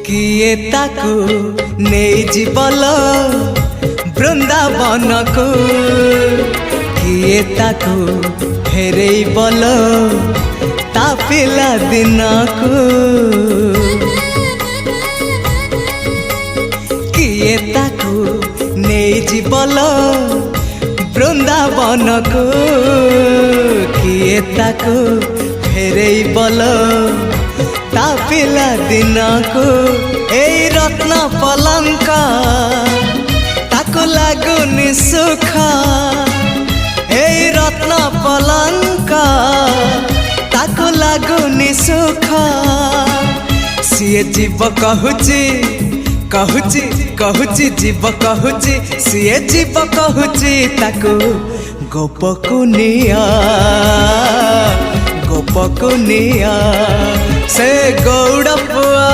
किए ताकू नहीं जीवल बृंदावन को किए ताकू फेरे बल ता पिला दिन को किए ताकू नहीं जीवल बृंदावन को किए ताकू फेरे बल ता पिला दिन को ए रत्न पलंक ताको लागुनी सुख ए रत्न पलंक ताको लागुनी सुख सीए जीव कहूची कहूची कहूची जीव कहूची सीए जीव कहूची ताको गोपकुनिया गोपकुनिया से गौड़ पुआ।